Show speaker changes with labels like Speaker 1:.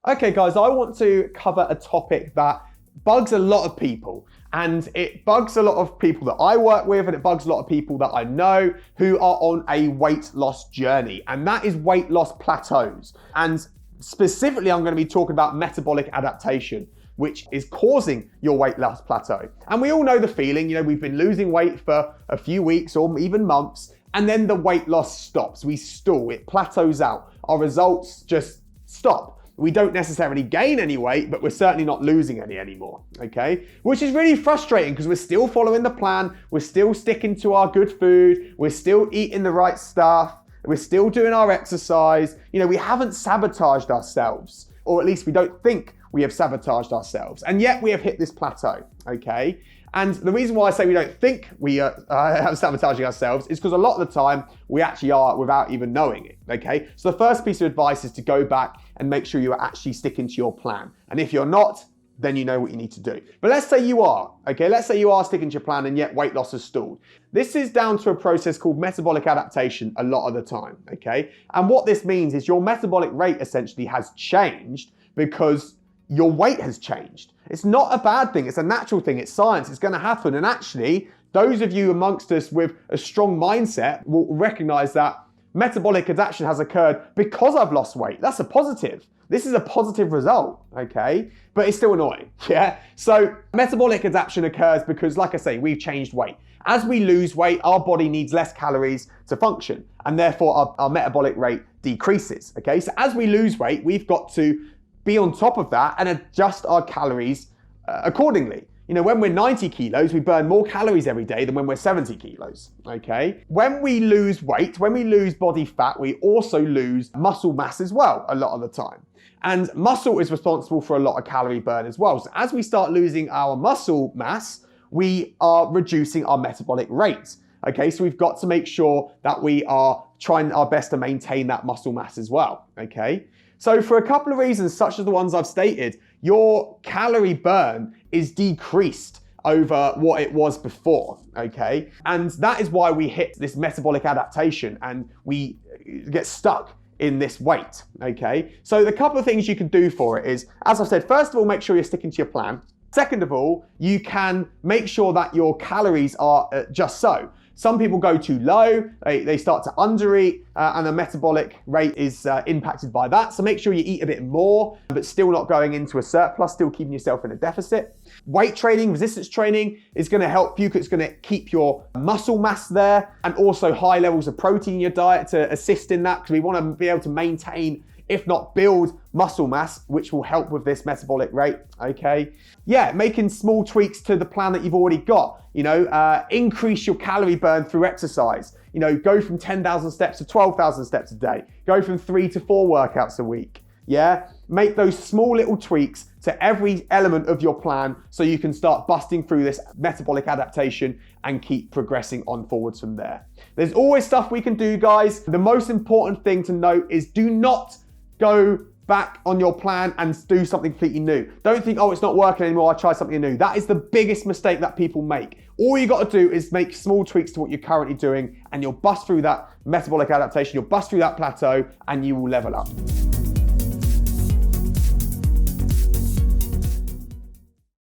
Speaker 1: Okay guys, I want to cover a topic that bugs a lot of people, and it bugs a lot of people that I work with, and it bugs a lot of people that I know who are on a weight loss journey, and that is weight loss plateaus. And specifically, I'm going to be talking about metabolic adaptation, which is causing your weight loss plateau. And we all know the feeling, we've been losing weight for a few weeks or even months, and then the weight loss stops. We stall, it plateaus out. Our results just stop. We don't necessarily gain any weight, but we're certainly not losing any anymore, okay? Which is really frustrating because we're still following the plan, we're still sticking to our good food, we're still eating the right stuff, we're still doing our exercise. We haven't sabotaged ourselves, or at least we don't think we have sabotaged ourselves, and yet we have hit this plateau, okay? And the reason why I say we don't think we are sabotaging ourselves is because a lot of the time we actually are without even knowing it, okay? So the first piece of advice is to go back and make sure you are actually sticking to your plan. And if you're not, then you know what you need to do. But let's say you are, okay? Let's say you are sticking to your plan and yet weight loss has stalled. This is down to a process called metabolic adaptation a lot of the time, okay? And what this means is your metabolic rate essentially has changed because your weight has changed. It's not a bad thing, it's a natural thing, it's science, it's gonna happen. And actually, those of you amongst us with a strong mindset will recognize that metabolic adaptation has occurred because I've lost weight. That's a positive. This is a positive result, okay? But it's still annoying, yeah? So metabolic adaptation occurs because, like I say, we've changed weight. As we lose weight, our body needs less calories to function, and therefore our metabolic rate decreases, okay? So as we lose weight, we've got to be on top of that and adjust our calories accordingly. When we're 90 kilos, we burn more calories every day than when we're 70 kilos, okay? When we lose weight, when we lose body fat, we also lose muscle mass as well a lot of the time. And muscle is responsible for a lot of calorie burn as well. So as we start losing our muscle mass, we are reducing our metabolic rate. Okay, so we've got to make sure that we are trying our best to maintain that muscle mass as well, okay? So for a couple of reasons, such as the ones I've stated, your calorie burn is decreased over what it was before, okay? And that is why we hit this metabolic adaptation and we get stuck in this weight, okay? So the couple of things you can do for it is, as I said, first of all, make sure you're sticking to your plan. Second of all, you can make sure that your calories are just so. Some people go too low, they start to undereat, and the metabolic rate is impacted by that. So make sure you eat a bit more, but still not going into a surplus, still keeping yourself in a deficit. Weight training, resistance training is gonna help you because it's gonna keep your muscle mass there, and also high levels of protein in your diet to assist in that, because we wanna be able to maintain, if not build, muscle mass, which will help with this metabolic rate, okay? Yeah, making small tweaks to the plan that you've already got. Increase your calorie burn through exercise. Go from 10,000 steps to 12,000 steps a day. Go from 3 to 4 workouts a week, yeah? Make those small little tweaks to every element of your plan so you can start busting through this metabolic adaptation and keep progressing on forwards from there. There's always stuff we can do, guys. The most important thing to note is do not go back on your plan and do something completely new. Don't think, oh, it's not working anymore, I try something new. That is the biggest mistake that people make. All you got to do is make small tweaks to what you're currently doing, and you'll bust through that metabolic adaptation, you'll bust through that plateau, and you will level up.